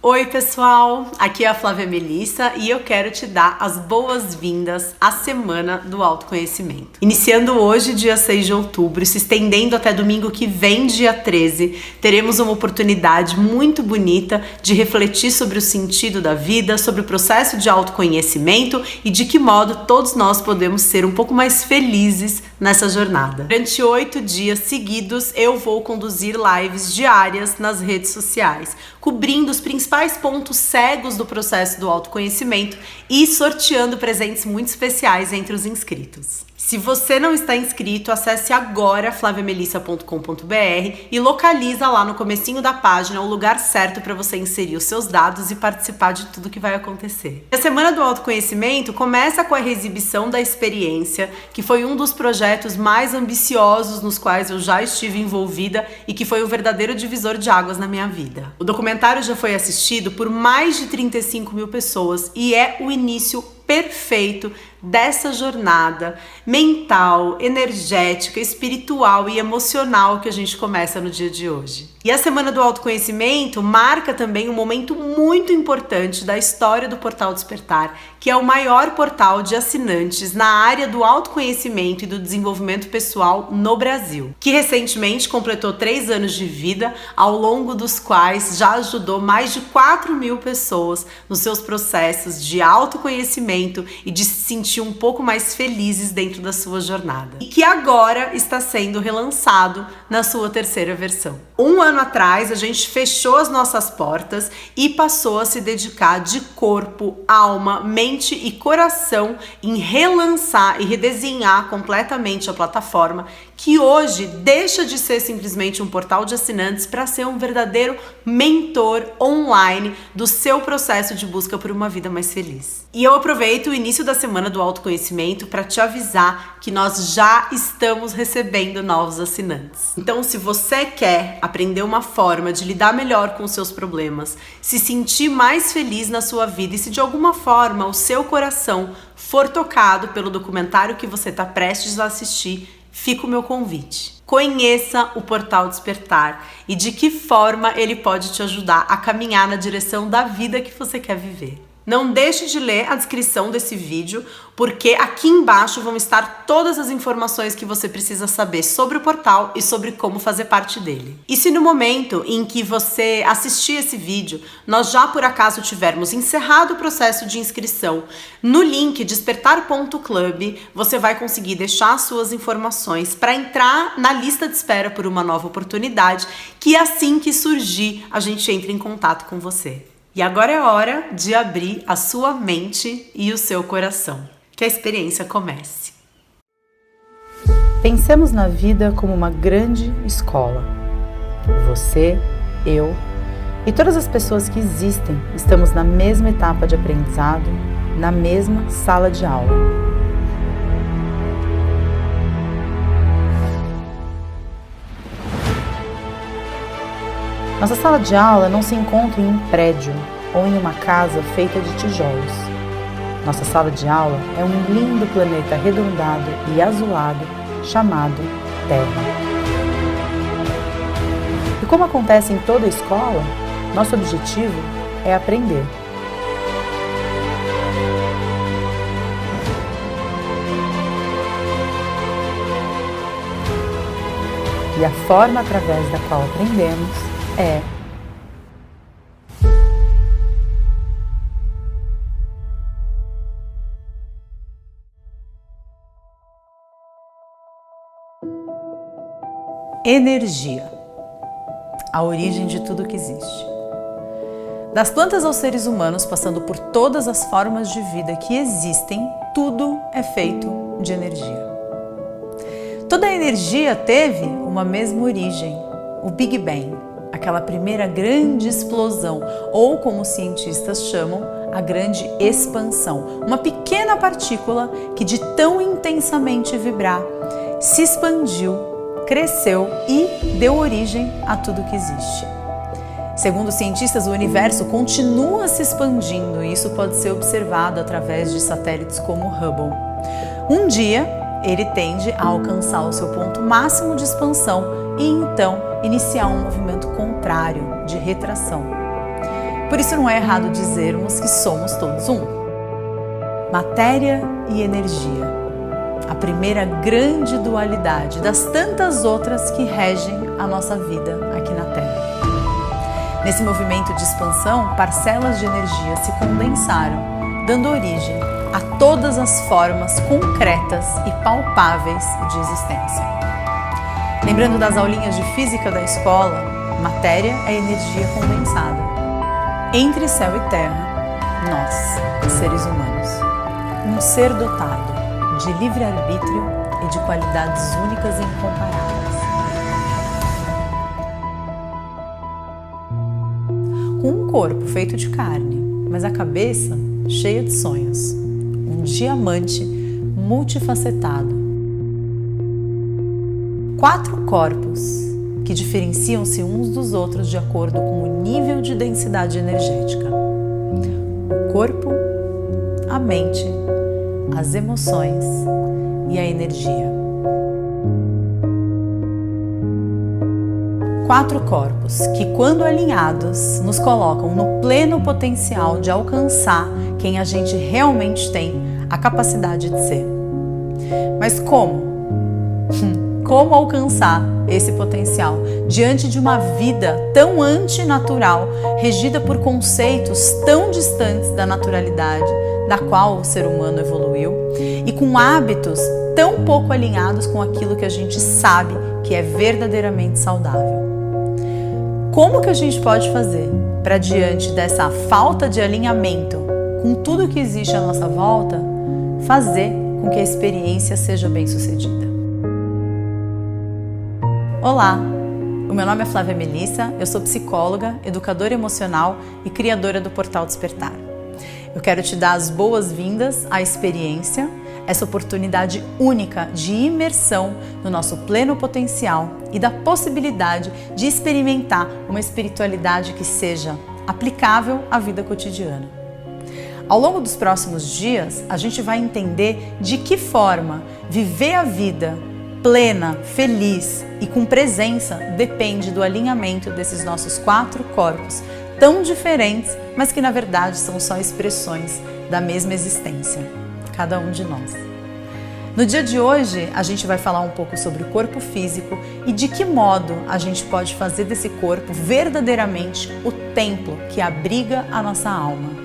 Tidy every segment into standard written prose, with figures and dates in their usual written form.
Oi pessoal, aqui é a Flávia Melissa e eu quero te dar as boas-vindas à Semana do Autoconhecimento. Iniciando hoje, dia 6 de outubro, se estendendo até domingo que vem, dia 13, teremos uma oportunidade muito bonita de refletir sobre o sentido da vida, sobre o processo de autoconhecimento e de que modo todos nós podemos ser um pouco mais felizes nessa jornada. Durante 8 dias seguidos, eu vou conduzir lives diárias nas redes sociais, cobrindo os principais pontos cegos do processo do autoconhecimento e sorteando presentes muito especiais entre os inscritos. Se você não está inscrito, acesse agora flaviamelissa.com.br e localiza lá no comecinho da página o lugar certo para você inserir os seus dados e participar de tudo que vai acontecer. A Semana do Autoconhecimento começa com a reexibição da experiência, que foi um dos projetos mais ambiciosos nos quais eu já estive envolvida e que foi um verdadeiro divisor de águas na minha vida. O documentário já foi assistido por mais de 35 mil pessoas e é o início perfeito dessa jornada mental, energética, espiritual e emocional que a gente começa no dia de hoje. E a Semana do Autoconhecimento marca também um momento muito importante da história do Portal Despertar, que é o maior portal de assinantes na área do autoconhecimento e do desenvolvimento pessoal no Brasil, que recentemente completou 3 anos de vida, ao longo dos quais já ajudou mais de 4 mil pessoas nos seus processos de autoconhecimento e de se sentir um pouco mais felizes dentro da sua jornada. E que agora está sendo relançado na sua 3ª versão. Um ano atrás, a gente fechou as nossas portas e passou a se dedicar de corpo, alma, mente e coração em relançar e redesenhar completamente a plataforma, que hoje deixa de ser simplesmente um portal de assinantes para ser um verdadeiro mentor online do seu processo de busca por uma vida mais feliz. E eu aproveito o início da Semana do Autoconhecimento para te avisar que nós já estamos recebendo novos assinantes. Então, se você quer aprender uma forma de lidar melhor com os seus problemas, se sentir mais feliz na sua vida e se de alguma forma o seu coração for tocado pelo documentário que você está prestes a assistir, fica o meu convite. Conheça o Portal Despertar e de que forma ele pode te ajudar a caminhar na direção da vida que você quer viver. Não deixe de ler a descrição desse vídeo, porque aqui embaixo vão estar todas as informações que você precisa saber sobre o portal e sobre como fazer parte dele. E se no momento em que você assistir esse vídeo, nós já por acaso tivermos encerrado o processo de inscrição, no link despertar.club você vai conseguir deixar suas informações para entrar na lista de espera por uma nova oportunidade, que assim que surgir a gente entra em contato com você. E agora é hora de abrir a sua mente e o seu coração. Que a experiência comece. Pensemos na vida como uma grande escola. Você, eu e todas as pessoas que existem estamos na mesma etapa de aprendizado, na mesma sala de aula. Nossa sala de aula não se encontra em um prédio ou em uma casa feita de tijolos. Nossa sala de aula é um lindo planeta arredondado e azulado chamado Terra. E como acontece em toda escola, nosso objetivo é aprender. E a forma através da qual aprendemos é energia, a origem de tudo que existe. Das plantas aos seres humanos, passando por todas as formas de vida que existem, tudo é feito de energia. Toda a energia teve uma mesma origem, o Big Bang, aquela primeira grande explosão, ou como os cientistas chamam, a grande expansão, uma pequena partícula que de tão intensamente vibrar, se expandiu, cresceu e deu origem a tudo que existe. Segundo os cientistas, o universo continua se expandindo e isso pode ser observado através de satélites como o Hubble. Um dia, ele tende a alcançar o seu ponto máximo de expansão e então iniciar um movimento contrário de retração. Por isso não é errado dizermos que somos todos um. Matéria e energia, a primeira grande dualidade das tantas outras que regem a nossa vida aqui na Terra. Nesse movimento de expansão, parcelas de energia se condensaram, dando origem a todas as formas concretas e palpáveis de existência. Lembrando das aulinhas de física da escola, matéria é energia condensada. Entre céu e terra, nós, seres humanos, um ser dotado de livre-arbítrio e de qualidades únicas e incomparáveis. Com um corpo feito de carne, mas a cabeça cheia de sonhos. Um diamante multifacetado. 4 corpos que diferenciam-se uns dos outros de acordo com o nível de densidade energética. O corpo, a mente, as emoções e a energia. 4 corpos que, quando alinhados, nos colocam no pleno potencial de alcançar quem a gente realmente tem a capacidade de ser. Mas como? Como alcançar esse potencial diante de uma vida tão antinatural, regida por conceitos tão distantes da naturalidade da qual o ser humano evoluiu e com hábitos tão pouco alinhados com aquilo que a gente sabe que é verdadeiramente saudável? Como que a gente pode fazer para, diante dessa falta de alinhamento com tudo que existe à nossa volta, fazer com que a experiência seja bem-sucedida? Olá, o meu nome é Flávia Melissa, eu sou psicóloga, educadora emocional e criadora do Portal Despertar. Eu quero te dar as boas-vindas à experiência, essa oportunidade única de imersão no nosso pleno potencial e da possibilidade de experimentar uma espiritualidade que seja aplicável à vida cotidiana. Ao longo dos próximos dias, a gente vai entender de que forma viver a vida plena, feliz e com presença depende do alinhamento desses nossos 4 corpos tão diferentes, mas que na verdade são só expressões da mesma existência, cada um de nós. No dia de hoje, a gente vai falar um pouco sobre o corpo físico e de que modo a gente pode fazer desse corpo verdadeiramente o templo que abriga a nossa alma.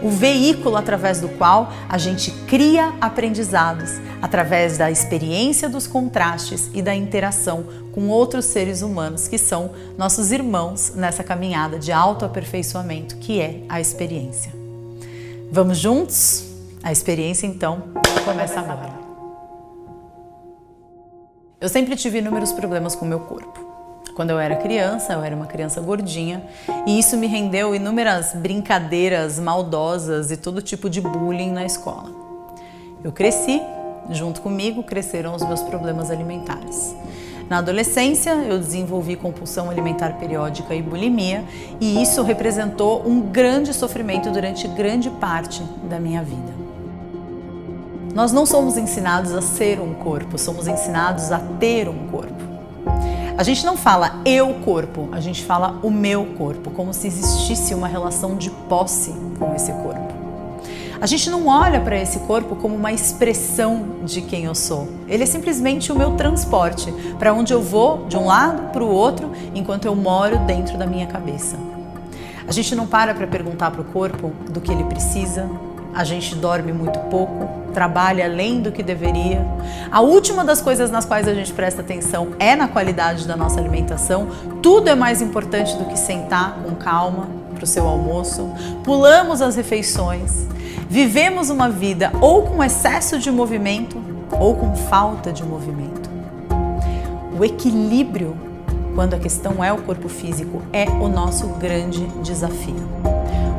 O veículo através do qual a gente cria aprendizados, através da experiência dos contrastes e da interação com outros seres humanos que são nossos irmãos nessa caminhada de autoaperfeiçoamento que é a experiência. Vamos juntos? A experiência, então, começa agora. Eu sempre tive inúmeros problemas com o meu corpo. Quando eu era criança, eu era uma criança gordinha e isso me rendeu inúmeras brincadeiras maldosas e todo tipo de bullying na escola. Eu cresci, junto comigo cresceram os meus problemas alimentares. Na adolescência, eu desenvolvi compulsão alimentar periódica e bulimia e isso representou um grande sofrimento durante grande parte da minha vida. Nós não somos ensinados a ser um corpo, somos ensinados a ter um corpo. A gente não fala eu corpo, a gente fala o meu corpo, como se existisse uma relação de posse com esse corpo. A gente não olha para esse corpo como uma expressão de quem eu sou. Ele é simplesmente o meu transporte, para onde eu vou de um lado para o outro, enquanto eu moro dentro da minha cabeça. A gente não para perguntar para o corpo do que ele precisa. A gente dorme muito pouco, trabalha além do que deveria. A última das coisas nas quais a gente presta atenção é na qualidade da nossa alimentação. Tudo é mais importante do que sentar com calma para o seu almoço. Pulamos as refeições. Vivemos uma vida ou com excesso de movimento ou com falta de movimento. O equilíbrio, quando a questão é o corpo físico, é o nosso grande desafio.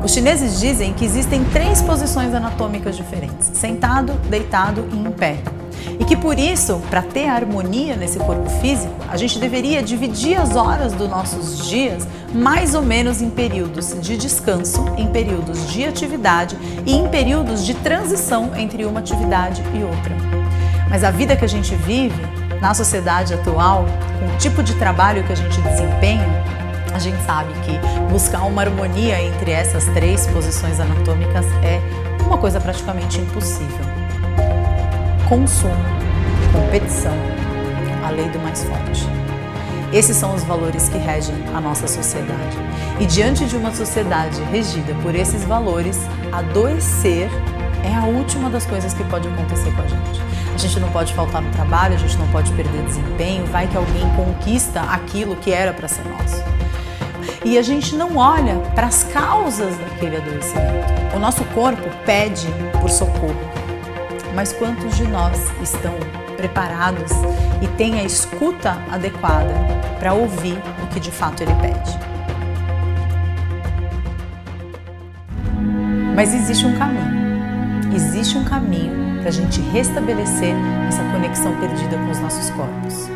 Os chineses dizem que existem 3 posições anatômicas diferentes: sentado, deitado e em pé. E que por isso, para ter harmonia nesse corpo físico, a gente deveria dividir as horas dos nossos dias mais ou menos em períodos de descanso, em períodos de atividade e em períodos de transição entre uma atividade e outra. Mas a vida que a gente vive, na sociedade atual, com o tipo de trabalho que a gente desempenha, A gente sabe que buscar uma harmonia entre essas 3 posições anatômicas é uma coisa praticamente impossível. Consumo, competição, a lei do mais forte. Esses são os valores que regem a nossa sociedade. E diante de uma sociedade regida por esses valores, adoecer é a última das coisas que pode acontecer com a gente. A gente não pode faltar no trabalho, a gente não pode perder desempenho, vai que alguém conquista aquilo que era para ser nosso. E a gente não olha para as causas daquele adoecimento. O nosso corpo pede por socorro, mas quantos de nós estão preparados e têm a escuta adequada para ouvir o que de fato ele pede? Mas existe um caminho para a gente restabelecer essa conexão perdida com os nossos corpos.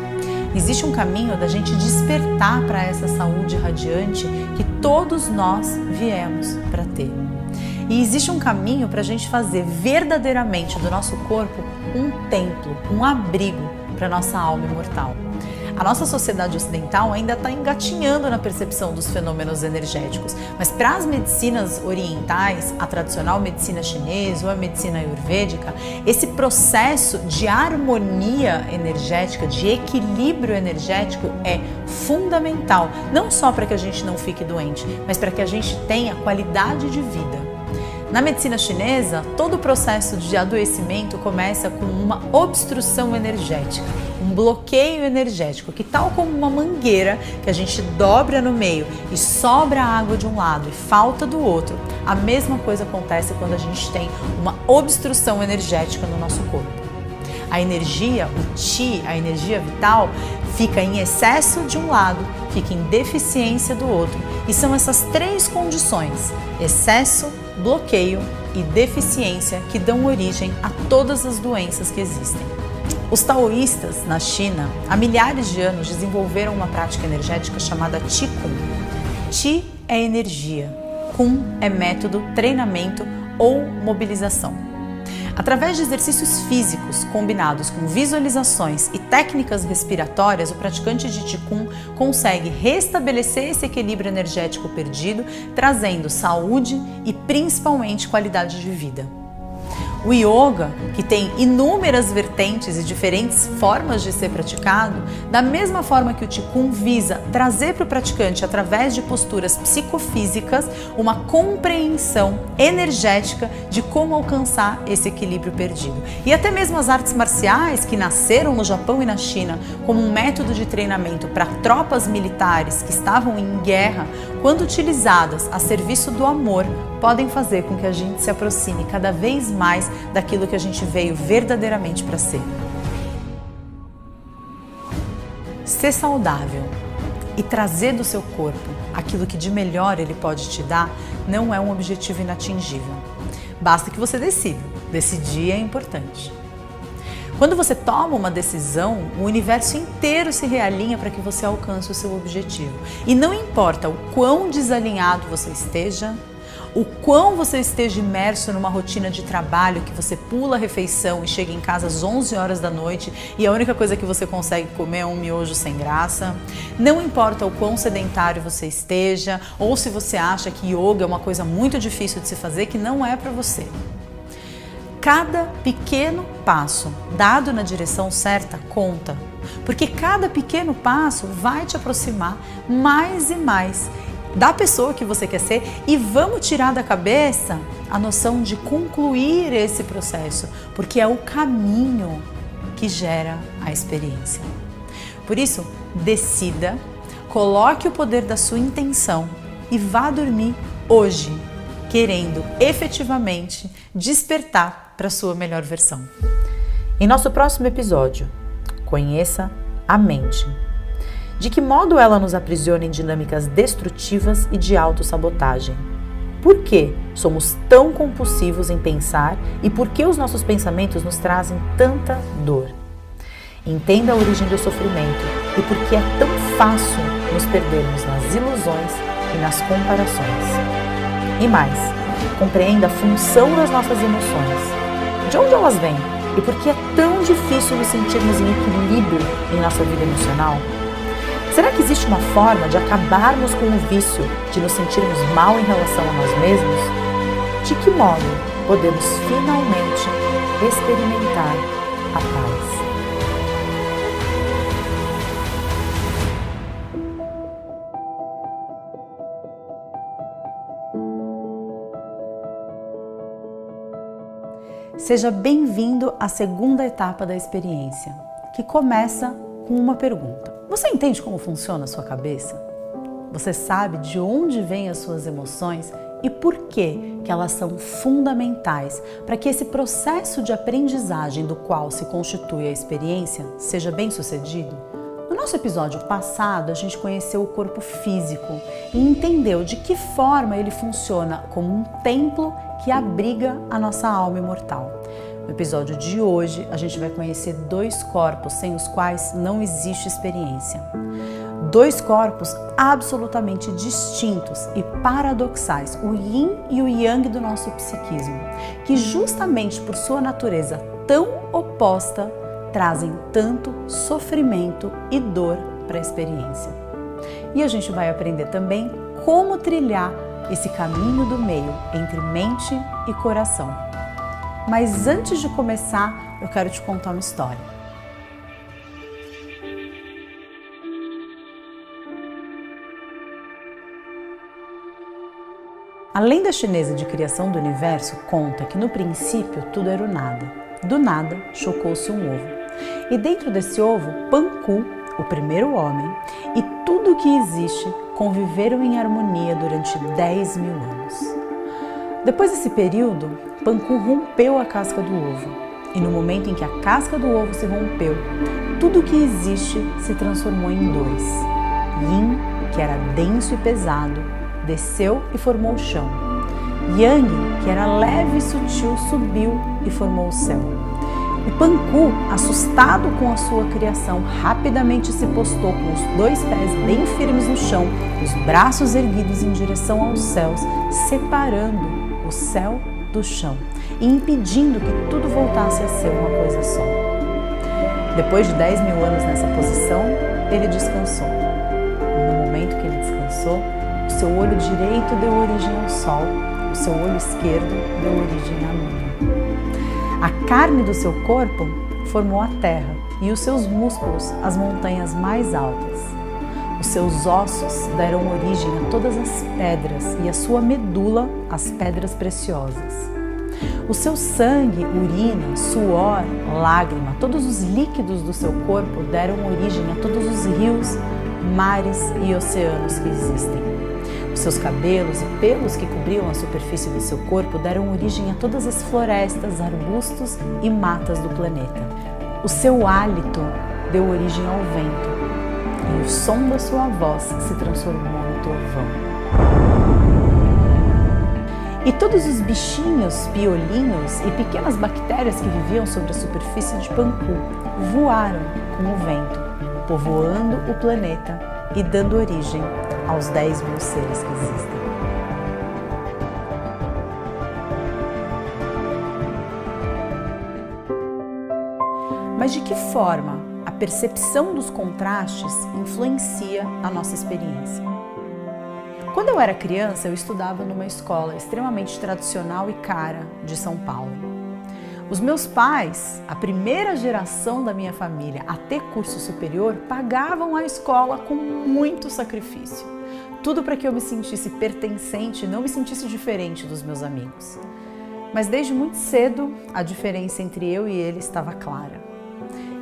Existe um caminho da gente despertar para essa saúde radiante que todos nós viemos para ter. E existe um caminho para a gente fazer verdadeiramente do nosso corpo um templo, um abrigo para a nossa alma imortal. A nossa sociedade ocidental ainda está engatinhando na percepção dos fenômenos energéticos, mas para as medicinas orientais, a tradicional medicina chinesa ou a medicina ayurvédica, esse processo de harmonia energética, de equilíbrio energético é fundamental, não só para que a gente não fique doente, mas para que a gente tenha qualidade de vida. Na medicina chinesa, todo o processo de adoecimento começa com uma obstrução energética, um bloqueio energético, que tal como uma mangueira que a gente dobra no meio e sobra água de um lado e falta do outro, a mesma coisa acontece quando a gente tem uma obstrução energética no nosso corpo. A energia, o Qi, a energia vital, fica em excesso de um lado, fica em deficiência do outro. E são essas 3 condições, excesso, bloqueio e deficiência, que dão origem a todas as doenças que existem. Os taoístas, na China, há milhares de anos desenvolveram uma prática energética chamada Qigong. Qi é energia, Kung é método, treinamento ou mobilização. Através de exercícios físicos combinados com visualizações e técnicas respiratórias, o praticante de Qigong consegue restabelecer esse equilíbrio energético perdido, trazendo saúde e principalmente qualidade de vida. O yoga, que tem inúmeras vertentes e diferentes formas de ser praticado, da mesma forma que o Qigong visa trazer para o praticante, através de posturas psicofísicas, uma compreensão energética de como alcançar esse equilíbrio perdido. E até mesmo as artes marciais, que nasceram no Japão e na China como um método de treinamento para tropas militares que estavam em guerra, quando utilizadas a serviço do amor, podem fazer com que a gente se aproxime cada vez mais daquilo que a gente veio verdadeiramente para ser. Ser saudável e trazer do seu corpo aquilo que de melhor ele pode te dar não é um objetivo inatingível. Basta que você decida. Decidir é importante. Quando você toma uma decisão, o universo inteiro se realinha para que você alcance o seu objetivo. E não importa o quão desalinhado você esteja, o quão você esteja imerso numa rotina de trabalho, que você pula a refeição e chega em casa às 11 horas da noite e a única coisa que você consegue comer é um miojo sem graça. Não importa o quão sedentário você esteja, ou se você acha que yoga é uma coisa muito difícil de se fazer, que não é para você. Cada pequeno passo dado na direção certa conta, porque cada pequeno passo vai te aproximar mais e mais da pessoa que você quer ser, e vamos tirar da cabeça a noção de concluir esse processo, porque é o caminho que gera a experiência. Por isso, decida, coloque o poder da sua intenção e vá dormir hoje, querendo efetivamente despertar para a sua melhor versão. Em nosso próximo episódio, conheça a mente. De que modo ela nos aprisiona em dinâmicas destrutivas e de autossabotagem? Por que somos tão compulsivos em pensar e por que os nossos pensamentos nos trazem tanta dor? Entenda a origem do sofrimento e por que é tão fácil nos perdermos nas ilusões e nas comparações. E mais, compreenda a função das nossas emoções. De onde elas vêm e por que é tão difícil nos sentirmos em equilíbrio em nossa vida emocional? Será que existe uma forma de acabarmos com o vício de nos sentirmos mal em relação a nós mesmos? De que modo podemos finalmente experimentar a paz? Seja bem-vindo à segunda etapa da experiência, que começa com uma pergunta. Você entende como funciona a sua cabeça? Você sabe de onde vêm as suas emoções e por que elas são fundamentais para que esse processo de aprendizagem do qual se constitui a experiência seja bem-sucedido? No nosso episódio passado, a gente conheceu o corpo físico e entendeu de que forma ele funciona como um templo que abriga a nossa alma imortal. No episódio de hoje, a gente vai conhecer dois corpos sem os quais não existe experiência. Dois corpos absolutamente distintos e paradoxais, o yin e o yang do nosso psiquismo, que justamente por sua natureza tão oposta, trazem tanto sofrimento e dor para a experiência. E a gente vai aprender também como trilhar esse caminho do meio entre mente e coração. Mas antes de começar, eu quero te contar uma história. A lenda chinesa de criação do universo conta que no princípio tudo era o nada. Do nada, chocou-se um ovo. E dentro desse ovo, Panku, o primeiro homem, e tudo o que existe conviveram em harmonia durante 10 mil anos. Depois desse período, Panku rompeu a casca do ovo. E no momento em que a casca do ovo se rompeu, tudo o que existe se transformou em dois. Yin, que era denso e pesado, desceu e formou o chão. Yang, que era leve e sutil, subiu e formou o céu. E Panku, assustado com a sua criação, rapidamente se postou com os dois pés bem firmes no chão, os braços erguidos em direção aos céus, separando o céu do chão e impedindo que tudo voltasse a ser uma coisa só. Depois de 10 mil anos nessa posição, ele descansou. No momento que ele descansou, o seu olho direito deu origem ao sol, o seu olho esquerdo deu origem à lua. A carne do seu corpo formou a terra e os seus músculos as montanhas mais altas. Os seus ossos deram origem a todas as pedras e a sua medula às pedras preciosas. O seu sangue, urina, suor, lágrima, todos os líquidos do seu corpo deram origem a todos os rios, mares e oceanos que existem. Os seus cabelos e pelos que cobriam a superfície do seu corpo deram origem a todas as florestas, arbustos e matas do planeta. O seu hálito deu origem ao vento e o som da sua voz se transformou no trovão. E todos os bichinhos, piolinhos e pequenas bactérias que viviam sobre a superfície de Panku voaram com o vento, povoando o planeta e dando origem aos 10 mil seres que existem. Mas de que forma a percepção dos contrastes influencia a nossa experiência? Quando eu era criança, eu estudava numa escola extremamente tradicional e cara de São Paulo. Os meus pais, a primeira geração da minha família a ter curso superior, pagavam a escola com muito sacrifício. Tudo para que eu me sentisse pertencente e não me sentisse diferente dos meus amigos. Mas desde muito cedo, a diferença entre eu e ele estava clara.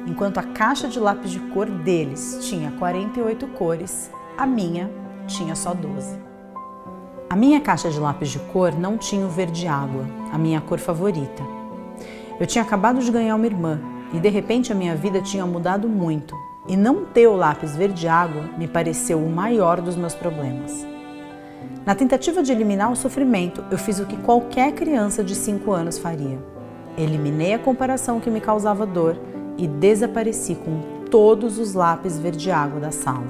Enquanto a caixa de lápis de cor deles tinha 48 cores, a minha tinha só 12. A minha caixa de lápis de cor não tinha o verde água, a minha cor favorita. Eu tinha acabado de ganhar uma irmã e de repente a minha vida tinha mudado muito e não ter o lápis verde água me pareceu o maior dos meus problemas. Na tentativa de eliminar o sofrimento, eu fiz o que qualquer criança de 5 anos faria. Eliminei a comparação que me causava dor e desapareci com todos os lápis verde água da sala.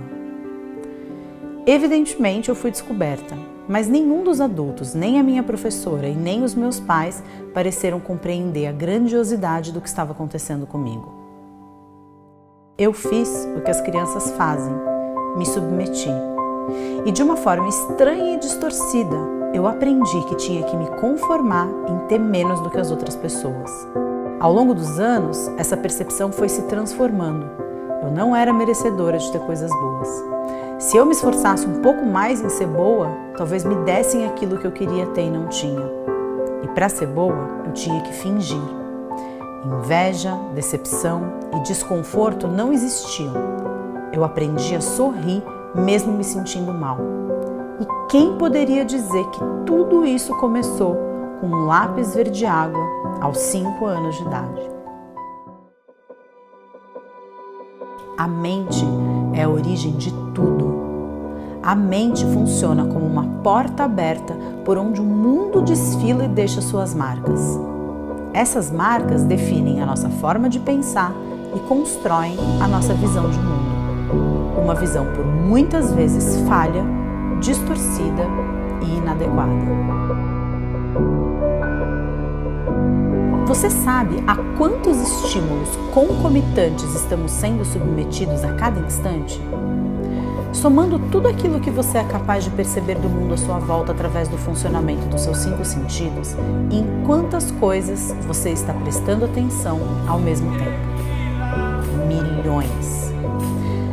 Evidentemente eu fui descoberta, mas nenhum dos adultos, nem a minha professora e nem os meus pais pareceram compreender a grandiosidade do que estava acontecendo comigo. Eu fiz o que as crianças fazem, me submeti. E de uma forma estranha e distorcida, eu aprendi que tinha que me conformar em ter menos do que as outras pessoas. Ao longo dos anos, essa percepção foi se transformando. Eu não era merecedora de ter coisas boas. Se eu me esforçasse um pouco mais em ser boa, talvez me dessem aquilo que eu queria ter e não tinha. E para ser boa, eu tinha que fingir. Inveja, decepção e desconforto não existiam. Eu aprendi a sorrir mesmo me sentindo mal. E quem poderia dizer que tudo isso começou com um lápis verde água aos 5 anos de idade? A mente é a origem de tudo. A mente funciona como uma porta aberta por onde o mundo desfila e deixa suas marcas. Essas marcas definem a nossa forma de pensar e constroem a nossa visão de mundo. Uma visão por muitas vezes falha, distorcida e inadequada. Você sabe a quantos estímulos concomitantes estamos sendo submetidos a cada instante? Somando tudo aquilo que você é capaz de perceber do mundo à sua volta através do funcionamento dos seus 5 sentidos, em quantas coisas você está prestando atenção ao mesmo tempo? Milhões.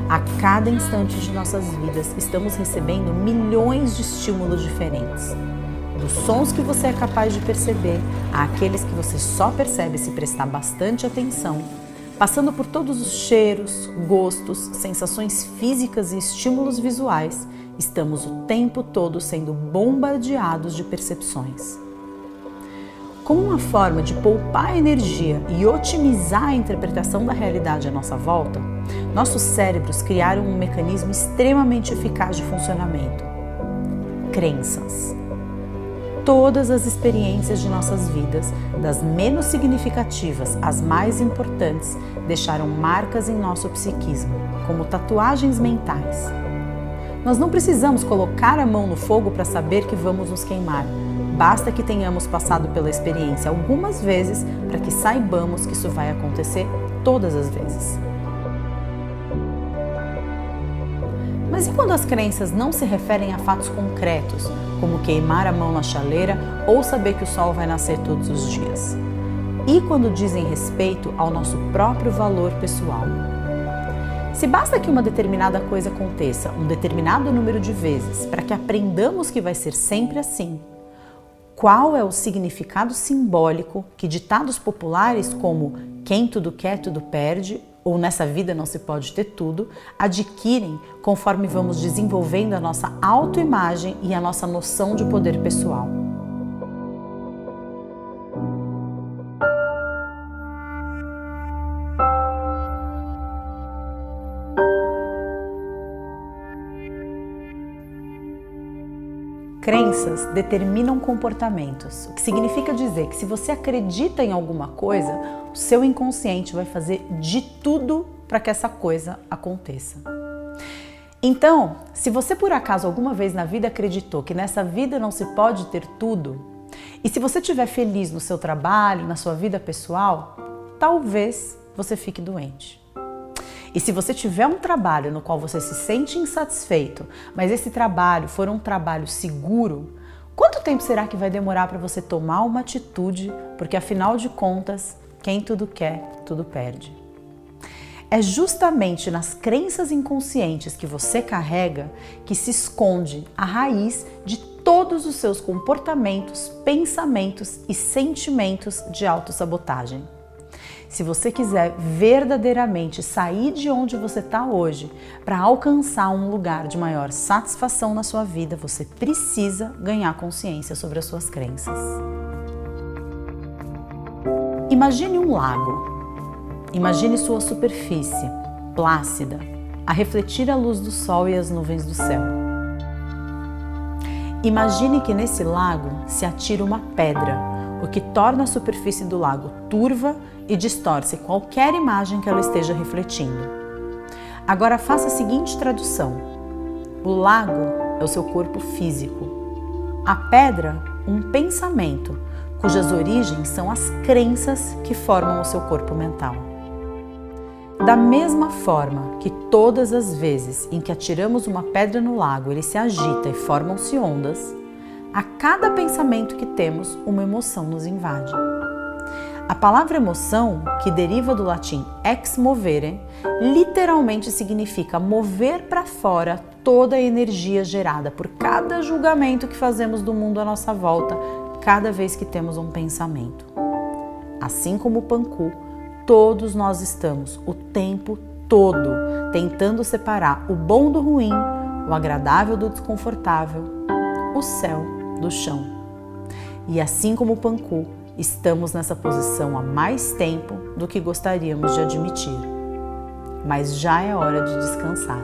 A cada instante de nossas vidas, estamos recebendo milhões de estímulos diferentes. Dos sons que você é capaz de perceber, àqueles que você só percebe se prestar bastante atenção, passando por todos os cheiros, gostos, sensações físicas e estímulos visuais, estamos o tempo todo sendo bombardeados de percepções. Como uma forma de poupar energia e otimizar a interpretação da realidade à nossa volta, nossos cérebros criaram um mecanismo extremamente eficaz de funcionamento: crenças. Todas as experiências de nossas vidas, das menos significativas às mais importantes, deixaram marcas em nosso psiquismo, como tatuagens mentais. Nós não precisamos colocar a mão no fogo para saber que vamos nos queimar. Basta que tenhamos passado pela experiência algumas vezes para que saibamos que isso vai acontecer todas as vezes. Mas e quando as crenças não se referem a fatos concretos, como queimar a mão na chaleira ou saber que o sol vai nascer todos os dias? E quando dizem respeito ao nosso próprio valor pessoal? Se basta que uma determinada coisa aconteça um determinado número de vezes para que aprendamos que vai ser sempre assim, qual é o significado simbólico que ditados populares como quem tudo quer, tudo perde, ou nessa vida não se pode ter tudo, adquirem conforme vamos desenvolvendo a nossa autoimagem e a nossa noção de poder pessoal? Crenças determinam comportamentos, o que significa dizer que se você acredita em alguma coisa, o seu inconsciente vai fazer de tudo para que essa coisa aconteça. Então, se você por acaso alguma vez na vida acreditou que nessa vida não se pode ter tudo, e se você estiver feliz no seu trabalho, na sua vida pessoal, talvez você fique doente. E se você tiver um trabalho no qual você se sente insatisfeito, mas esse trabalho for um trabalho seguro, quanto tempo será que vai demorar para você tomar uma atitude? Porque afinal de contas, quem tudo quer, tudo perde. É justamente nas crenças inconscientes que você carrega que se esconde a raiz de todos os seus comportamentos, pensamentos e sentimentos de autossabotagem. Se você quiser verdadeiramente sair de onde você está hoje para alcançar um lugar de maior satisfação na sua vida, você precisa ganhar consciência sobre as suas crenças. Imagine um lago. Imagine sua superfície, plácida, a refletir a luz do sol e as nuvens do céu. Imagine que nesse lago se atira uma pedra, o que torna a superfície do lago turva e distorce qualquer imagem que ela esteja refletindo. Agora faça a seguinte tradução: o lago é o seu corpo físico, a pedra, um pensamento, cujas origens são as crenças que formam o seu corpo mental. Da mesma forma que todas as vezes em que atiramos uma pedra no lago ele se agita e formam-se ondas, a cada pensamento que temos, uma emoção nos invade. A palavra emoção, que deriva do latim ex movere, literalmente significa mover para fora toda a energia gerada por cada julgamento que fazemos do mundo à nossa volta, cada vez que temos um pensamento. Assim como o Panku, todos nós estamos o tempo todo tentando separar o bom do ruim, o agradável do desconfortável, o céu do chão. E assim como o Panku, estamos nessa posição há mais tempo do que gostaríamos de admitir. Mas já é hora de descansar.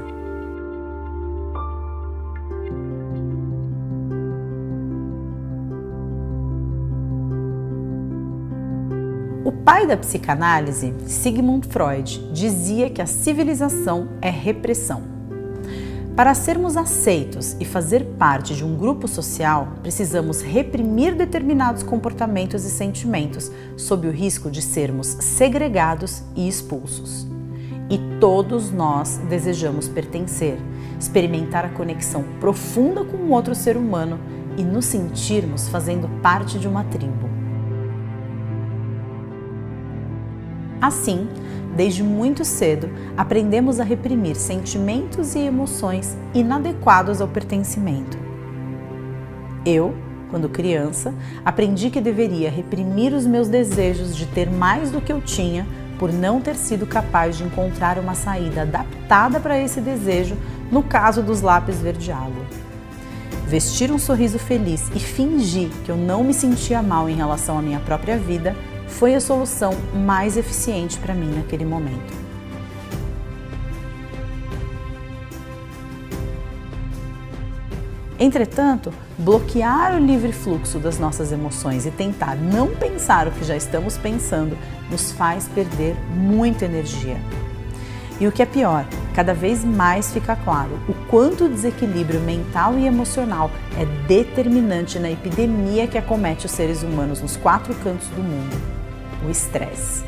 O pai da psicanálise, Sigmund Freud, dizia que a civilização é repressão. Para sermos aceitos e fazer parte de um grupo social, precisamos reprimir determinados comportamentos e sentimentos, sob o risco de sermos segregados e expulsos. E todos nós desejamos pertencer, experimentar a conexão profunda com um outro ser humano e nos sentirmos fazendo parte de uma tribo. Assim, desde muito cedo, aprendemos a reprimir sentimentos e emoções inadequados ao pertencimento. Eu, quando criança, aprendi que deveria reprimir os meus desejos de ter mais do que eu tinha por não ter sido capaz de encontrar uma saída adaptada para esse desejo no caso dos lápis verde-água. Vestir um sorriso feliz e fingir que eu não me sentia mal em relação à minha própria vida foi a solução mais eficiente para mim naquele momento. Entretanto, bloquear o livre fluxo das nossas emoções e tentar não pensar o que já estamos pensando nos faz perder muita energia. E o que é pior, cada vez mais fica claro o quanto o desequilíbrio mental e emocional é determinante na epidemia que acomete os seres humanos nos 4 cantos do mundo: o estresse.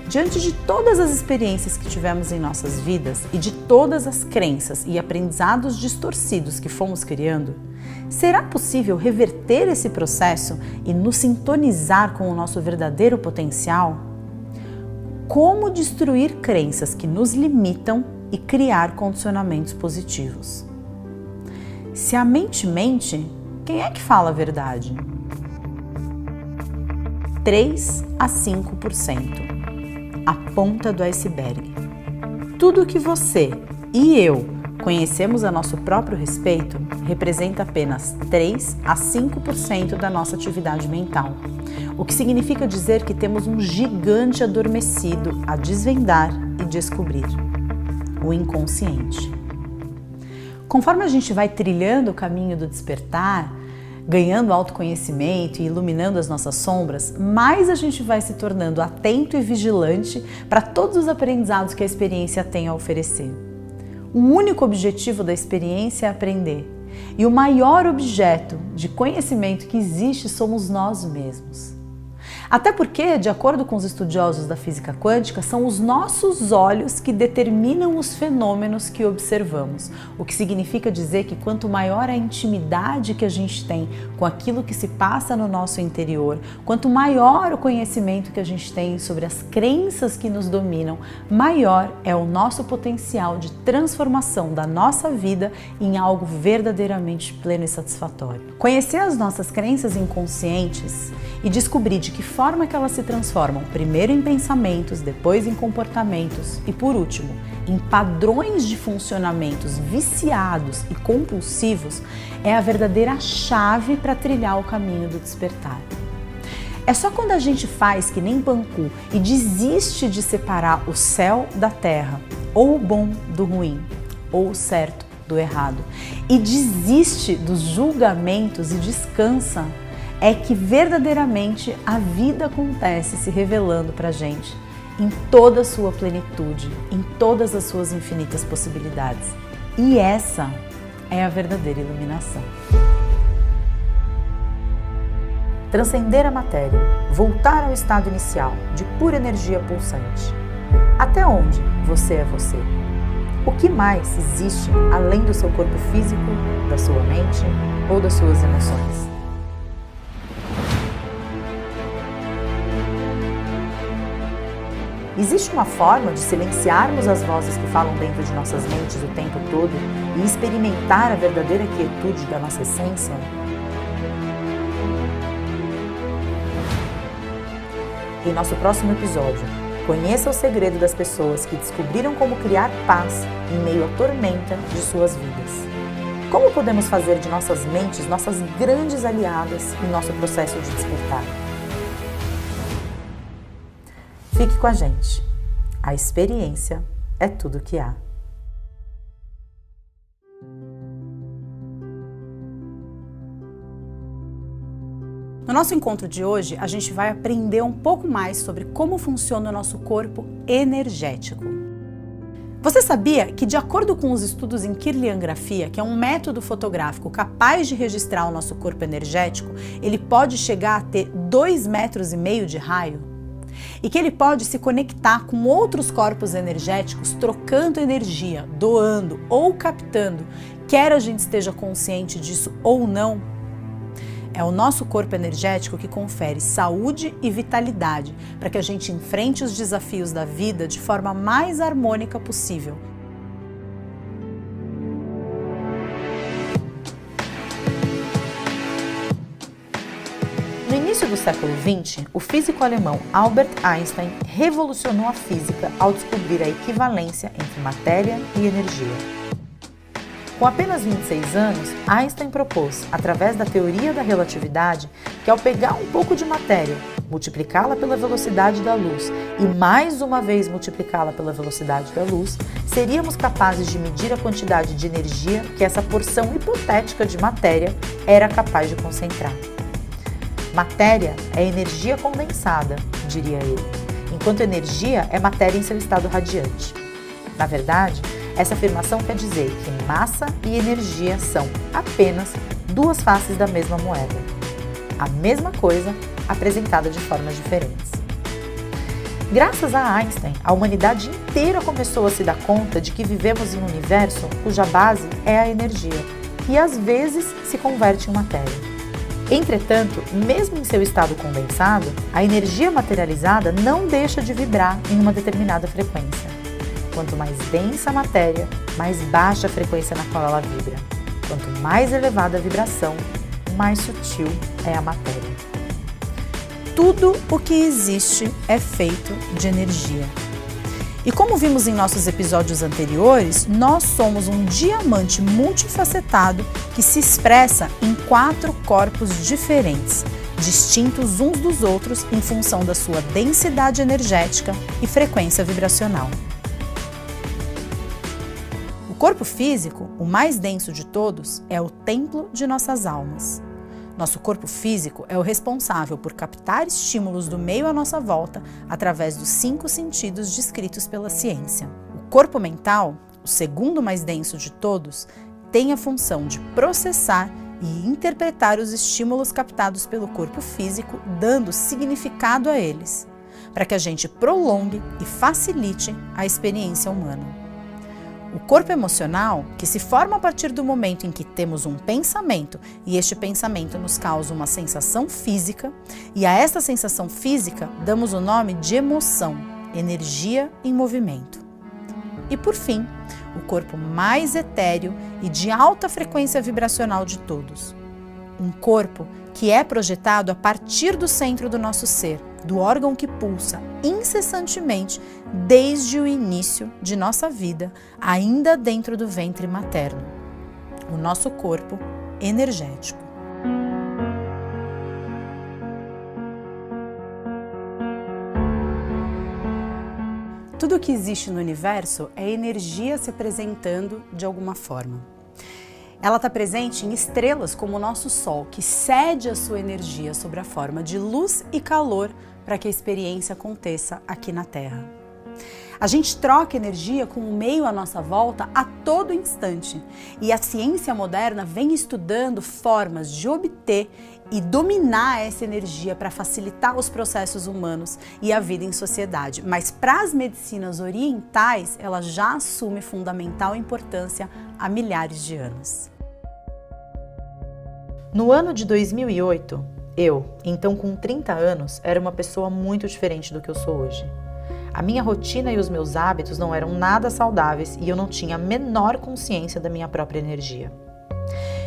Diante de todas as experiências que tivemos em nossas vidas e de todas as crenças e aprendizados distorcidos que fomos criando, será possível reverter esse processo e nos sintonizar com o nosso verdadeiro potencial? Como destruir crenças que nos limitam e criar condicionamentos positivos? Se a mente mente, quem é que fala a verdade? 3 a 5%. A ponta do iceberg. Tudo que você e eu conhecemos a nosso próprio respeito representa apenas 3 a 5% da nossa atividade mental, o que significa dizer que temos um gigante adormecido a desvendar e descobrir: o inconsciente. Conforme a gente vai trilhando o caminho do despertar, ganhando autoconhecimento e iluminando as nossas sombras, mais a gente vai se tornando atento e vigilante para todos os aprendizados que a experiência tem a oferecer. O único objetivo da experiência é aprender, e o maior objeto de conhecimento que existe somos nós mesmos. Até porque, de acordo com os estudiosos da física quântica, são os nossos olhos que determinam os fenômenos que observamos, o que significa dizer que quanto maior a intimidade que a gente tem com aquilo que se passa no nosso interior, quanto maior o conhecimento que a gente tem sobre as crenças que nos dominam, maior é o nosso potencial de transformação da nossa vida em algo verdadeiramente pleno e satisfatório. Conhecer as nossas crenças inconscientes e descobrir de que forma que elas se transformam, primeiro em pensamentos, depois em comportamentos e, por último, em padrões de funcionamentos viciados e compulsivos, é a verdadeira chave para trilhar o caminho do despertar. É só quando a gente faz que nem Panku e desiste de separar o céu da terra, ou o bom do ruim, ou o certo do errado, e desiste dos julgamentos e descansa, é que verdadeiramente a vida acontece se revelando pra gente em toda a sua plenitude, em todas as suas infinitas possibilidades. E essa é a verdadeira iluminação. Transcender a matéria, voltar ao estado inicial de pura energia pulsante. Até onde você é você? O que mais existe além do seu corpo físico, da sua mente ou das suas emoções? Existe uma forma de silenciarmos as vozes que falam dentro de nossas mentes o tempo todo e experimentar a verdadeira quietude da nossa essência? Em nosso próximo episódio, conheça o segredo das pessoas que descobriram como criar paz em meio à tormenta de suas vidas. Como podemos fazer de nossas mentes nossas grandes aliadas em nosso processo de despertar? Fique com a gente. A experiência é tudo que há. No nosso encontro de hoje, a gente vai aprender um pouco mais sobre como funciona o nosso corpo energético. Você sabia que, de acordo com os estudos em kirliangrafia, que é um método fotográfico capaz de registrar o nosso corpo energético, ele pode chegar a ter 2,5 metros de raio? E que ele pode se conectar com outros corpos energéticos, trocando energia, doando ou captando, quer a gente esteja consciente disso ou não? É o nosso corpo energético que confere saúde e vitalidade para que a gente enfrente os desafios da vida de forma mais harmônica possível. No início do século XX, o físico alemão Albert Einstein revolucionou a física ao descobrir a equivalência entre matéria e energia. Com apenas 26 anos, Einstein propôs, através da teoria da relatividade, que ao pegar um pouco de matéria, multiplicá-la pela velocidade da luz e mais uma vez multiplicá-la pela velocidade da luz, seríamos capazes de medir a quantidade de energia que essa porção hipotética de matéria era capaz de concentrar. Matéria é energia condensada, diria ele, enquanto energia é matéria em seu estado radiante. Na verdade, essa afirmação quer dizer que massa e energia são apenas duas faces da mesma moeda. A mesma coisa, apresentada de formas diferentes. Graças a Einstein, a humanidade inteira começou a se dar conta de que vivemos em um universo cuja base é a energia, que às vezes se converte em matéria. Entretanto, mesmo em seu estado condensado, a energia materializada não deixa de vibrar em uma determinada frequência. Quanto mais densa a matéria, mais baixa a frequência na qual ela vibra. Quanto mais elevada a vibração, mais sutil é a matéria. Tudo o que existe é feito de energia. E como vimos em nossos episódios anteriores, nós somos um diamante multifacetado que se expressa em 4 corpos diferentes, distintos uns dos outros em função da sua densidade energética e frequência vibracional. O corpo físico, o mais denso de todos, é o templo de nossas almas. Nosso corpo físico é o responsável por captar estímulos do meio à nossa volta através dos 5 sentidos descritos pela ciência. O corpo mental, o segundo mais denso de todos, tem a função de processar e interpretar os estímulos captados pelo corpo físico, dando significado a eles, para que a gente prolongue e facilite a experiência humana. O corpo emocional, que se forma a partir do momento em que temos um pensamento e este pensamento nos causa uma sensação física, e a essa sensação física damos o nome de emoção, energia em movimento. E por fim, o corpo mais etéreo e de alta frequência vibracional de todos. Um corpo que é projetado a partir do centro do nosso ser, do órgão que pulsa incessantemente desde o início de nossa vida, ainda dentro do ventre materno. O nosso corpo energético. Tudo que existe no universo é energia se apresentando de alguma forma. Ela está presente em estrelas como o nosso Sol, que cede a sua energia sob a forma de luz e calor para que a experiência aconteça aqui na Terra. A gente troca energia com o meio à nossa volta a todo instante. E a ciência moderna vem estudando formas de obter e dominar essa energia para facilitar os processos humanos e a vida em sociedade. Mas para as medicinas orientais, ela já assume fundamental importância há milhares de anos. No ano de 2008, eu, então com 30 anos, era uma pessoa muito diferente do que eu sou hoje. A minha rotina e os meus hábitos não eram nada saudáveis e eu não tinha a menor consciência da minha própria energia.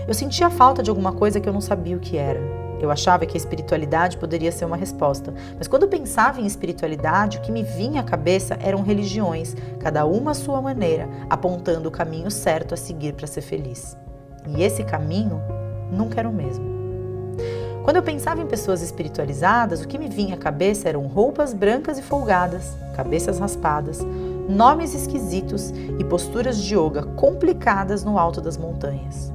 Eu sentia falta de alguma coisa que eu não sabia o que era. Eu achava que a espiritualidade poderia ser uma resposta, mas quando eu pensava em espiritualidade, o que me vinha à cabeça eram religiões, cada uma à sua maneira, apontando o caminho certo a seguir para ser feliz. E esse caminho nunca era o mesmo. Quando eu pensava em pessoas espiritualizadas, o que me vinha à cabeça eram roupas brancas e folgadas, cabeças raspadas, nomes esquisitos e posturas de yoga complicadas no alto das montanhas.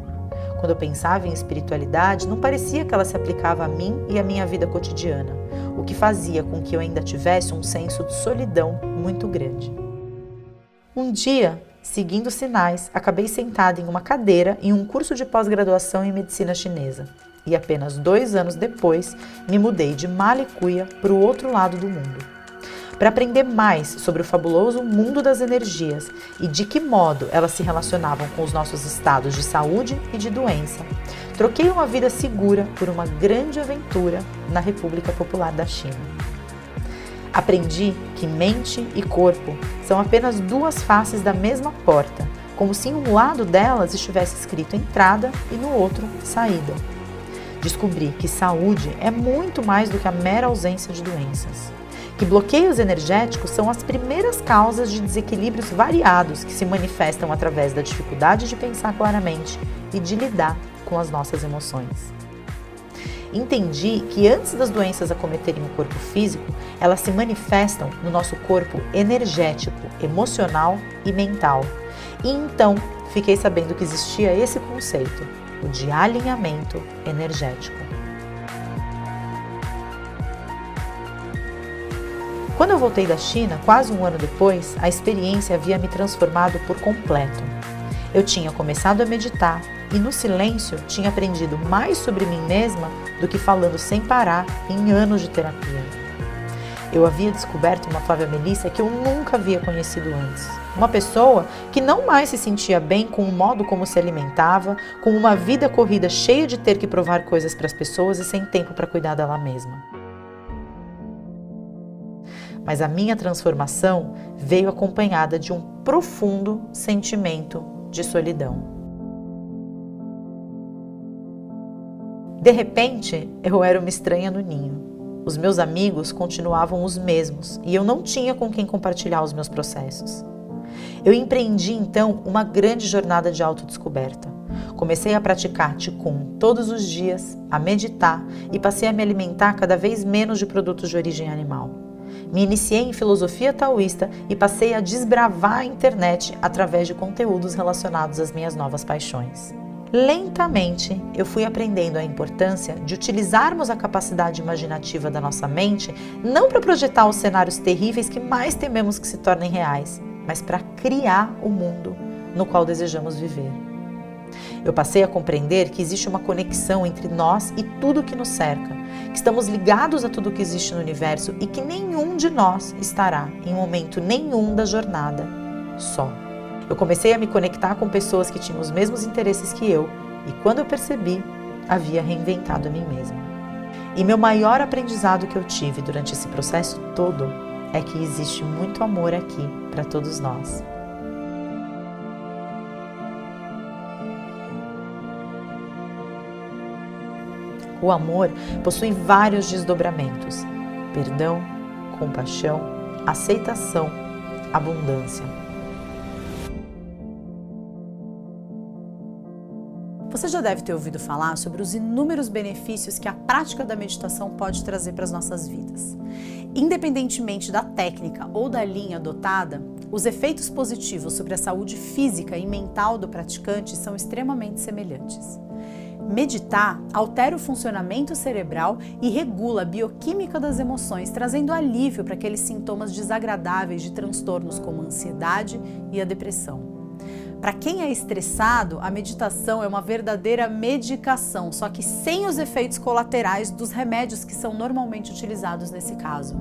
Quando eu pensava em espiritualidade, não parecia que ela se aplicava a mim e à minha vida cotidiana, o que fazia com que eu ainda tivesse um senso de solidão muito grande. Um dia, seguindo sinais, acabei sentada em uma cadeira em um curso de pós-graduação em medicina chinesa. E apenas 2 anos depois, me mudei de Malicuia para o outro lado do mundo. Para aprender mais sobre o fabuloso mundo das energias e de que modo elas se relacionavam com os nossos estados de saúde e de doença, troquei uma vida segura por uma grande aventura na República Popular da China. Aprendi que mente e corpo são apenas 2 faces da mesma porta, como se em um lado delas estivesse escrito entrada e no outro saída. Descobri que saúde é muito mais do que a mera ausência de doenças. Que bloqueios energéticos são as primeiras causas de desequilíbrios variados que se manifestam através da dificuldade de pensar claramente e de lidar com as nossas emoções. Entendi que antes das doenças acometerem o corpo físico, elas se manifestam no nosso corpo energético, emocional e mental. E então fiquei sabendo que existia esse conceito, o de alinhamento energético. Quando eu voltei da China, quase 1 ano depois, a experiência havia me transformado por completo. Eu tinha começado a meditar e no silêncio tinha aprendido mais sobre mim mesma do que falando sem parar em anos de terapia. Eu havia descoberto uma Flávia Melissa que eu nunca havia conhecido antes. Uma pessoa que não mais se sentia bem com o modo como se alimentava, com uma vida corrida cheia de ter que provar coisas para as pessoas e sem tempo para cuidar dela mesma. Mas a minha transformação veio acompanhada de um profundo sentimento de solidão. De repente, eu era uma estranha no ninho. Os meus amigos continuavam os mesmos e eu não tinha com quem compartilhar os meus processos. Eu empreendi então uma grande jornada de autodescoberta. Comecei a praticar Qigong todos os dias, a meditar e passei a me alimentar cada vez menos de produtos de origem animal. Me iniciei em filosofia taoísta e passei a desbravar a internet através de conteúdos relacionados às minhas novas paixões. Lentamente, eu fui aprendendo a importância de utilizarmos a capacidade imaginativa da nossa mente não para projetar os cenários terríveis que mais tememos que se tornem reais, mas para criar o mundo no qual desejamos viver. Eu passei a compreender que existe uma conexão entre nós e tudo que nos cerca, que estamos ligados a tudo que existe no universo e que nenhum de nós estará, em momento nenhum da jornada, só. Eu comecei a me conectar com pessoas que tinham os mesmos interesses que eu e, quando eu percebi, havia reinventado a mim mesma. E meu maior aprendizado que eu tive durante esse processo todo é que existe muito amor aqui para todos nós. O amor possui vários desdobramentos: perdão, compaixão, aceitação, abundância. Você já deve ter ouvido falar sobre os inúmeros benefícios que a prática da meditação pode trazer para as nossas vidas. Independentemente da técnica ou da linha adotada, os efeitos positivos sobre a saúde física e mental do praticante são extremamente semelhantes. Meditar altera o funcionamento cerebral e regula a bioquímica das emoções, trazendo alívio para aqueles sintomas desagradáveis de transtornos como a ansiedade e a depressão. Para quem é estressado, a meditação é uma verdadeira medicação, só que sem os efeitos colaterais dos remédios que são normalmente utilizados nesse caso.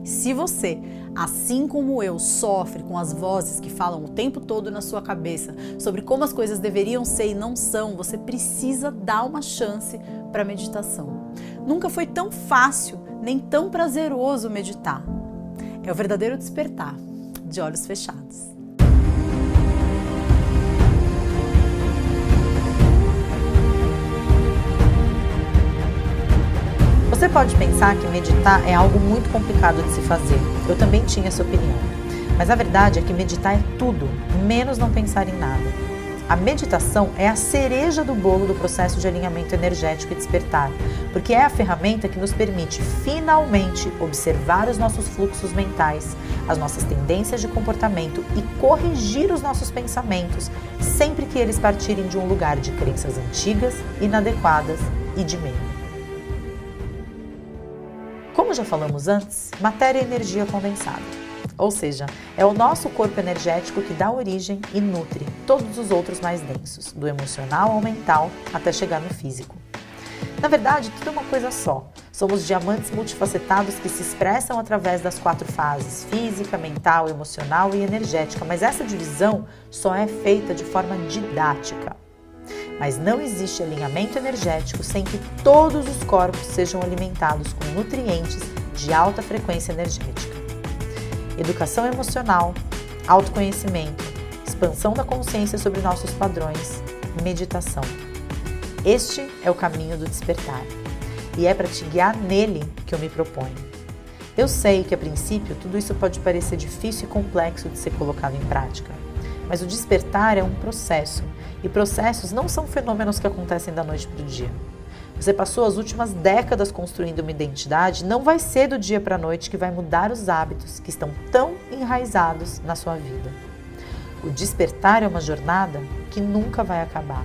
Se você, assim como eu, sofre com as vozes que falam o tempo todo na sua cabeça sobre como as coisas deveriam ser e não são, você precisa dar uma chance para a meditação. Nunca foi tão fácil nem tão prazeroso meditar. É o verdadeiro despertar, de olhos fechados. Você pode pensar que meditar é algo muito complicado de se fazer. Eu também tinha essa opinião. Mas a verdade é que meditar é tudo, menos não pensar em nada. A meditação é a cereja do bolo do processo de alinhamento energético e despertar, porque é a ferramenta que nos permite finalmente observar os nossos fluxos mentais, as nossas tendências de comportamento e corrigir os nossos pensamentos sempre que eles partirem de um lugar de crenças antigas, inadequadas e de medo. Como já falamos antes, matéria é energia condensada. Ou seja, é o nosso corpo energético que dá origem e nutre todos os outros mais densos, do emocional ao mental até chegar no físico. Na verdade, tudo é uma coisa só. Somos diamantes multifacetados que se expressam através das 4 fases, física, mental, emocional e energética, mas essa divisão só é feita de forma didática. Mas não existe alinhamento energético sem que todos os corpos sejam alimentados com nutrientes de alta frequência energética. Educação emocional, autoconhecimento, expansão da consciência sobre nossos padrões, meditação. Este é o caminho do despertar e é para te guiar nele que eu me proponho. Eu sei que a princípio tudo isso pode parecer difícil e complexo de ser colocado em prática, mas o despertar é um processo. E processos não são fenômenos que acontecem da noite para o dia. Você passou as últimas décadas construindo uma identidade, não vai ser do dia para a noite que vai mudar os hábitos que estão tão enraizados na sua vida. O despertar é uma jornada que nunca vai acabar.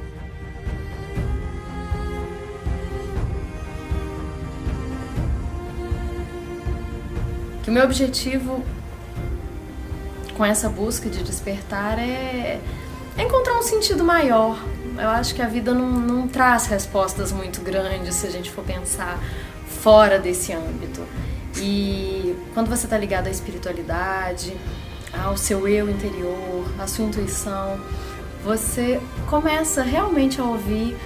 Que o meu objetivo com essa busca de despertar é encontrar um sentido maior. Eu acho que a vida não traz respostas muito grandes se a gente for pensar fora desse âmbito. E quando você está ligado à espiritualidade, ao seu eu interior, à sua intuição, você começa realmente a ouvir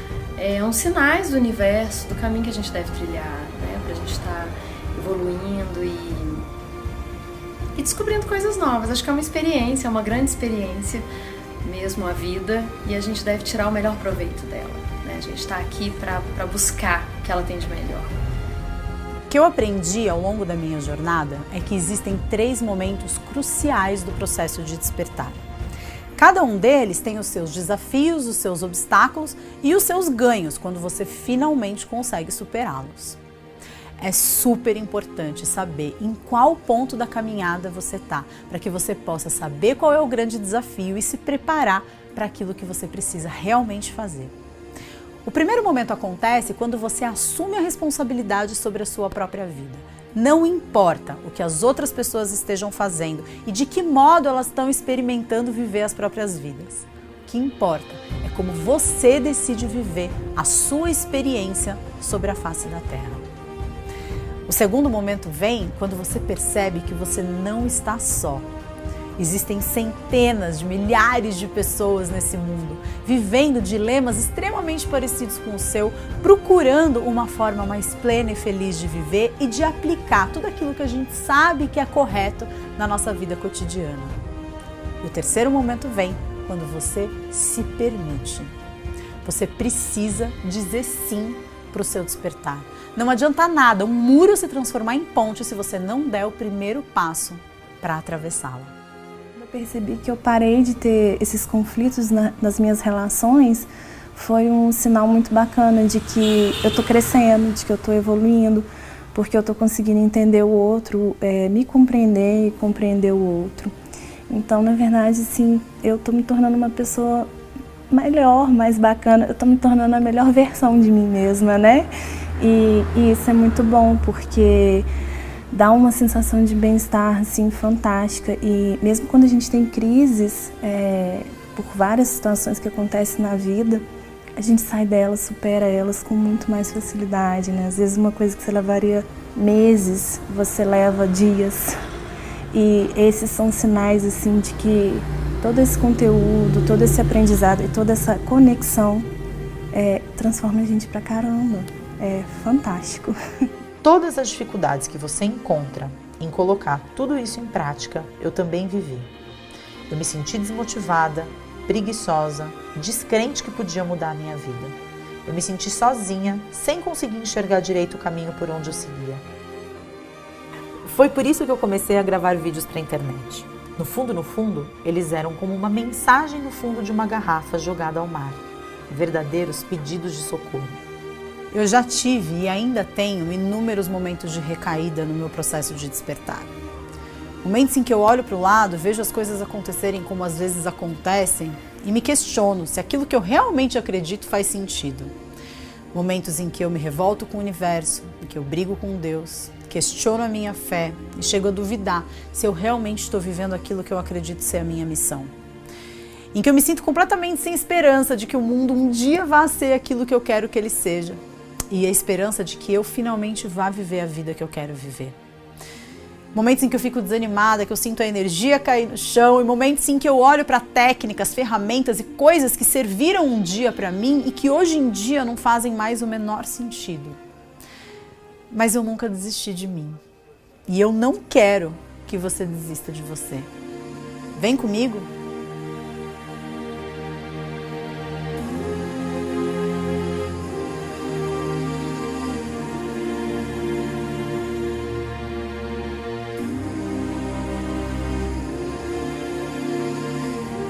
uns sinais do universo, do caminho que a gente deve trilhar, né? Para a gente estar evoluindo e descobrindo coisas novas. Acho que é uma experiência, é uma grande experiência mesmo a vida, e a gente deve tirar o melhor proveito dela, né? A gente está aqui para buscar o que ela tem de melhor. O que eu aprendi ao longo da minha jornada é que existem 3 momentos cruciais do processo de despertar. Cada um deles tem os seus desafios, os seus obstáculos e os seus ganhos quando você finalmente consegue superá-los. É super importante saber em qual ponto da caminhada você está, para que você possa saber qual é o grande desafio e se preparar para aquilo que você precisa realmente fazer. O primeiro momento acontece quando você assume a responsabilidade sobre a sua própria vida. Não importa o que as outras pessoas estejam fazendo e de que modo elas estão experimentando viver as próprias vidas. O que importa é como você decide viver a sua experiência sobre a face da Terra. O segundo momento vem quando você percebe que você não está só. Existem centenas de milhares de pessoas nesse mundo, vivendo dilemas extremamente parecidos com o seu, procurando uma forma mais plena e feliz de viver e de aplicar tudo aquilo que a gente sabe que é correto na nossa vida cotidiana. E o terceiro momento vem quando você se permite. Você precisa dizer sim para o seu despertar. Não adianta nada um muro se transformar em ponte se você não der o primeiro passo para atravessá-la. Eu percebi que eu parei de ter esses conflitos nas minhas relações, foi um sinal muito bacana de que eu estou crescendo, de que eu estou evoluindo, porque eu estou conseguindo entender o outro, me compreender e compreender o outro. Então, na verdade, sim, eu estou me tornando uma pessoa melhor, mais bacana, eu tô me tornando a melhor versão de mim mesma, né? E isso é muito bom, porque dá uma sensação de bem-estar, assim, fantástica. E mesmo quando a gente tem crises, por várias situações que acontecem na vida, a gente sai delas, supera elas com muito mais facilidade, né? Às vezes uma coisa que você levaria meses, você leva dias. E esses são sinais, assim, de que todo esse conteúdo, todo esse aprendizado e toda essa conexão transforma a gente pra caramba. É fantástico. Todas as dificuldades que você encontra em colocar tudo isso em prática, eu também vivi. Eu me senti desmotivada, preguiçosa, descrente que podia mudar a minha vida. Eu me senti sozinha, sem conseguir enxergar direito o caminho por onde eu seguia. Foi por isso que eu comecei a gravar vídeos para a internet. No fundo, eles eram como uma mensagem no fundo de uma garrafa jogada ao mar. Verdadeiros pedidos de socorro. Eu já tive e ainda tenho inúmeros momentos de recaída no meu processo de despertar. Momentos em que eu olho para o lado, vejo as coisas acontecerem como às vezes acontecem e me questiono se aquilo que eu realmente acredito faz sentido. Momentos em que eu me revolto com o universo, em que eu brigo com Deus, questiono a minha fé e chego a duvidar se eu realmente estou vivendo aquilo que eu acredito ser a minha missão. Em que eu me sinto completamente sem esperança de que o mundo um dia vá ser aquilo que eu quero que ele seja. E a esperança de que eu finalmente vá viver a vida que eu quero viver. Momentos em que eu fico desanimada, que eu sinto a energia cair no chão, e momentos em que eu olho para técnicas, ferramentas e coisas que serviram um dia para mim e que hoje em dia não fazem mais o menor sentido. Mas eu nunca desisti de mim. E eu não quero que você desista de você. Vem comigo?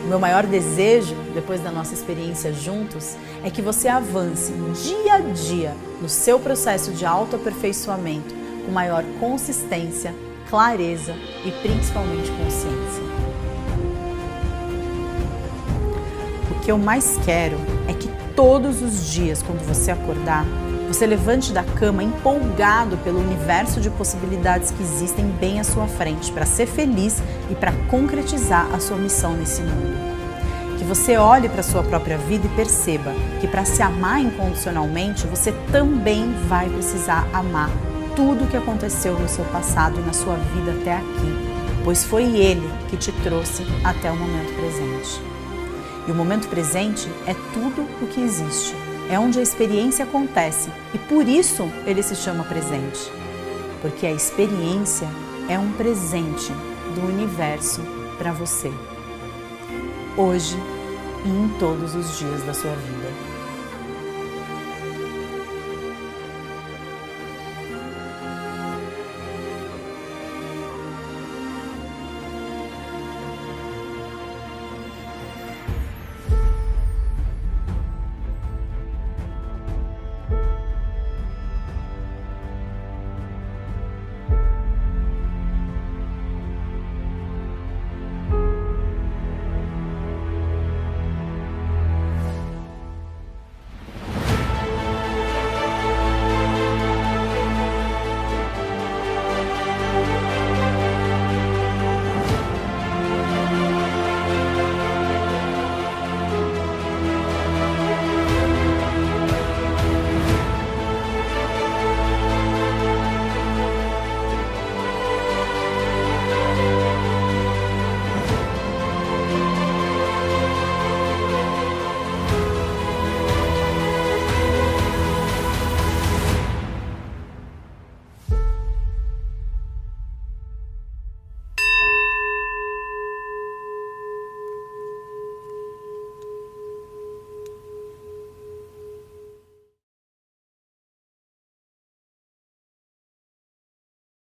O meu maior desejo, depois da nossa experiência juntos, é que você avance dia a dia no seu processo de autoaperfeiçoamento com maior consistência, clareza e principalmente consciência. O que eu mais quero é que todos os dias, quando você acordar, você levante da cama empolgado pelo universo de possibilidades que existem bem à sua frente para ser feliz e para concretizar a sua missão nesse mundo. Que você olhe para a sua própria vida e perceba que para se amar incondicionalmente, você também vai precisar amar tudo o que aconteceu no seu passado e na sua vida até aqui, pois foi ele que te trouxe até o momento presente. E o momento presente é tudo o que existe. É onde a experiência acontece e por isso ele se chama presente. Porque a experiência é um presente do universo para você. Hoje e em todos os dias da sua vida.